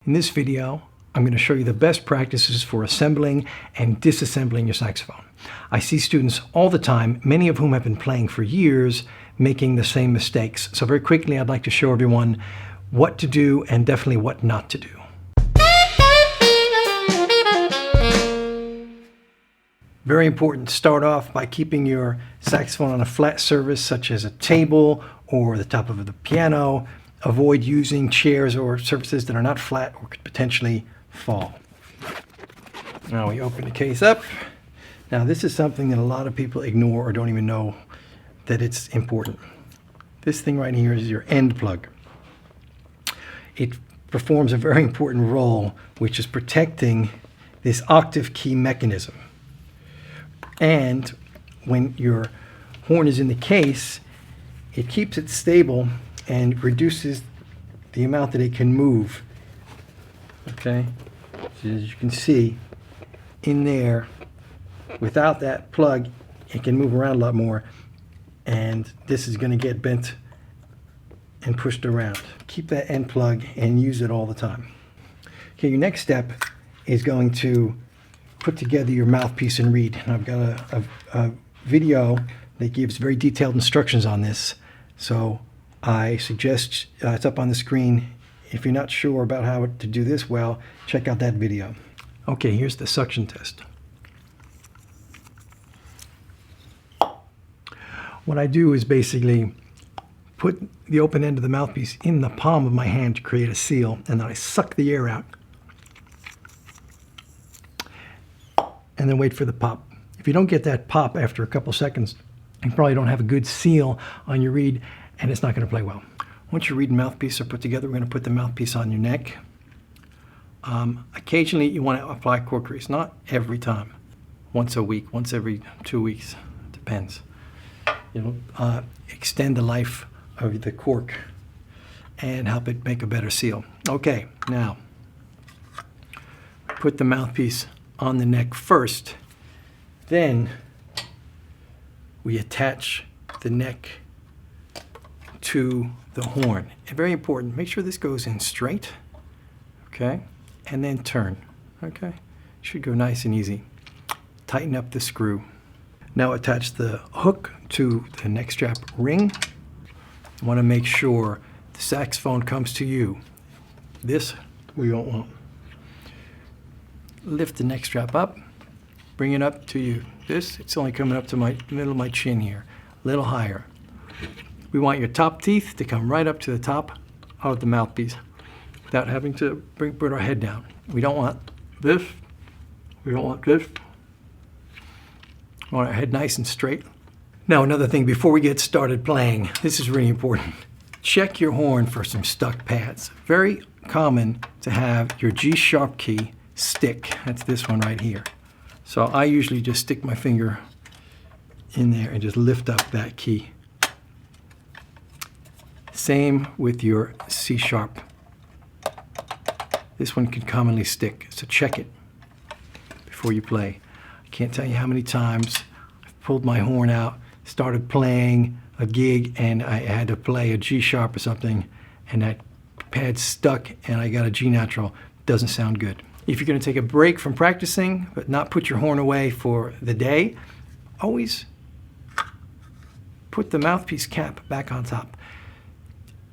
In this video, I'm going to show you the best practices for assembling and disassembling your saxophone. I see students all the time, many of whom have been playing for years, making the same mistakes. So very quickly, I'd like to show everyone what to do and definitely what not to do. Very important to start off by keeping your saxophone on a flat surface such as a table or the top of the piano. Avoid using chairs or surfaces that are not flat or could potentially fall. Now we open the case up. Now this is something that a lot of people ignore or don't even know that it's important. This thing right here is your end plug. It performs a very important role, which is protecting this octave key mechanism. And when your horn is in the case, it keeps it stable and reduces the amount that it can move. Okay, so as you can see in there, without that plug, it can move around a lot more, and this is going to get bent and pushed around. Keep that end plug and use it all the time. Okay, your next step is going to put together your mouthpiece and reed. And I've got a video that gives very detailed instructions on this, so I suggest it's up on the screen. If you're not sure about how to do this well, check out that video. Okay, here's the suction test. What I do is basically put the open end of the mouthpiece in the palm of my hand to create a seal, and then I suck the air out and then wait for the pop. If you don't get that pop after a couple seconds, you probably don't have a good seal on your reed, and it's not going to play well. Once your reed and mouthpiece are put together, we're going to put the mouthpiece on your neck. Occasionally you want to apply cork grease, not every time. Once a week, once every 2 weeks, depends. It'll extend the life of the cork and help it make a better seal. Okay, now put the mouthpiece on the neck first, then we attach the neck to the horn. And very important, make sure this goes in straight, okay, and then turn, okay. Should go nice and easy. Tighten up the screw. Now attach the hook to the neck strap ring. You want to make sure the saxophone comes to you. This we don't want. Lift the neck strap up, bring it up to you. This, it's only coming up to my middle of my chin here, a little higher. We want your top teeth to come right up to the top of the mouthpiece without having to put our head down. We don't want this. We don't want this. We want our head nice and straight. Now another thing before we get started playing, this is really important. Check your horn for some stuck pads. Very common to have your G sharp key stick. That's this one right here. So I usually just stick my finger in there and just lift up that key. Same with your C sharp. This one can commonly stick, so check it before you play. I can't tell you how many times I've pulled my horn out, started playing a gig, and I had to play a G sharp or something, and that pad stuck and I got a G natural. Doesn't sound good. If you're going to take a break from practicing but not put your horn away for the day, always put the mouthpiece cap back on top.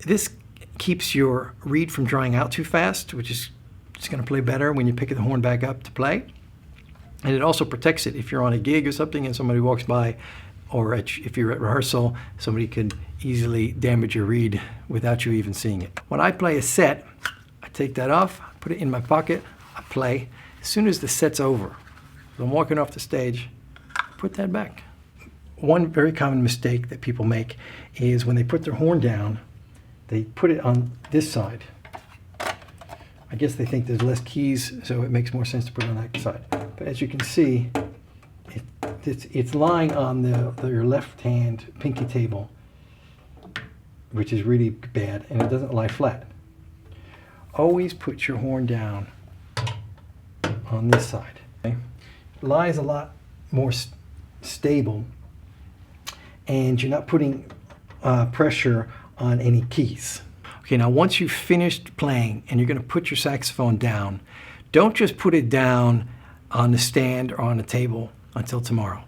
This keeps your reed from drying out too fast, which is just going to play better when you pick the horn back up to play. And it also protects it if you're on a gig or something and somebody walks by, or if you're at rehearsal, somebody could easily damage your reed without you even seeing it. When I play a set, I take that off, put it in my pocket, I play. As soon as the set's over, as I'm walking off the stage, put that back. One very common mistake that people make is when they put their horn down, they put it on this side. I guess they think there's less keys, so it makes more sense to put it on that side. But as you can see, it's lying on your left hand pinky table, which is really bad, and it doesn't lie flat. Always put your horn down on this side. Okay? It lies a lot more stable, and you're not putting pressure on any keys. Okay, now once you've finished playing and you're going to put your saxophone down, don't just put it down on the stand or on the table until tomorrow.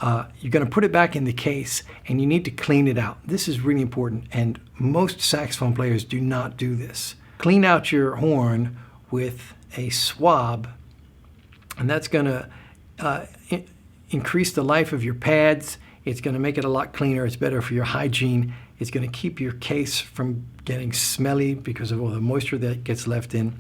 You're going to put it back in the case and you need to clean it out. This is really important, and most saxophone players do not do this. Clean out your horn with a swab, and that's going to increase the life of your pads. It's going to make it a lot cleaner. It's better for your hygiene. It's going to keep your case from getting smelly because of all the moisture that gets left in.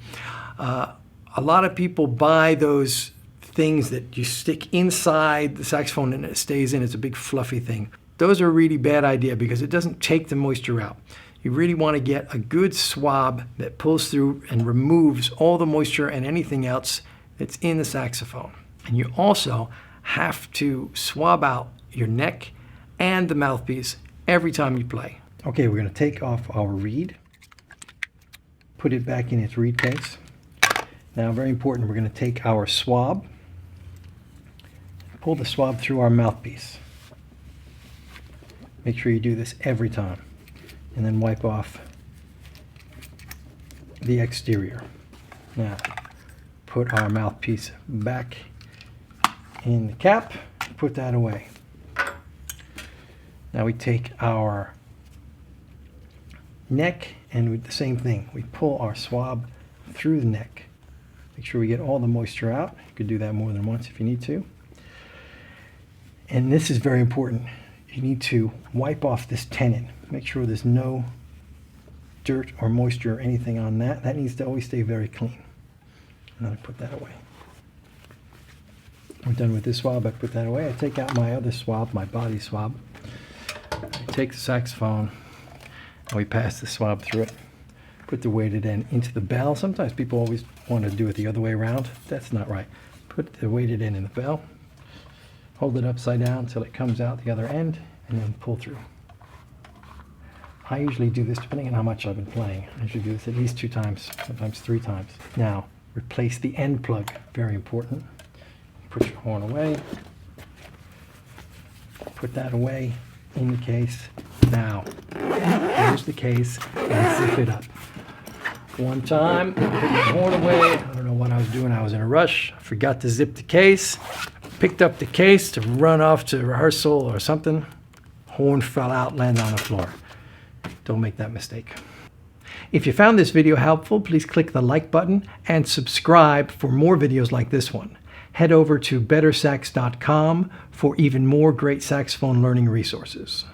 A lot of people buy those things that you stick inside the saxophone and it stays in. It's a big fluffy thing. Those are a really bad idea because it doesn't take the moisture out. You really want to get a good swab that pulls through and removes all the moisture and anything else that's in the saxophone. And you also have to swab out your neck and the mouthpiece every time you play. Okay, we're going to take off our reed, put it back in its reed case. Now, very important, we're going to take our swab, pull the swab through our mouthpiece. Make sure you do this every time, and then wipe off the exterior. Now, put our mouthpiece back in the cap, put that away. Now we take our neck and with the same thing, we pull our swab through the neck. Make sure we get all the moisture out. You could do that more than once if you need to. And this is very important. You need to wipe off this tenon. Make sure there's no dirt or moisture or anything on that. That needs to always stay very clean. And then I put that away. I'm done with this swab. I put that away. I take out my other swab, my body swab. I take the saxophone and we pass the swab through it. Put the weighted end into the bell. Sometimes people always want to do it the other way around. That's not right. Put the weighted end in the bell. Hold it upside down until it comes out the other end, and then pull through. I usually do this depending on how much I've been playing. I usually do this at least 2 times, sometimes 3 times. Now, replace the end plug. Very important. Put your horn away. Put that away in the case. Now, here's the case and zip it up. One time, I put my horn away. I don't know what I was doing. I was in a rush. I forgot to zip the case. Picked up the case to run off to rehearsal or something. Horn fell out, landed on the floor. Don't make that mistake. If you found this video helpful, please click the like button and subscribe for more videos like this one. Head over to BetterSax.com for even more great saxophone learning resources.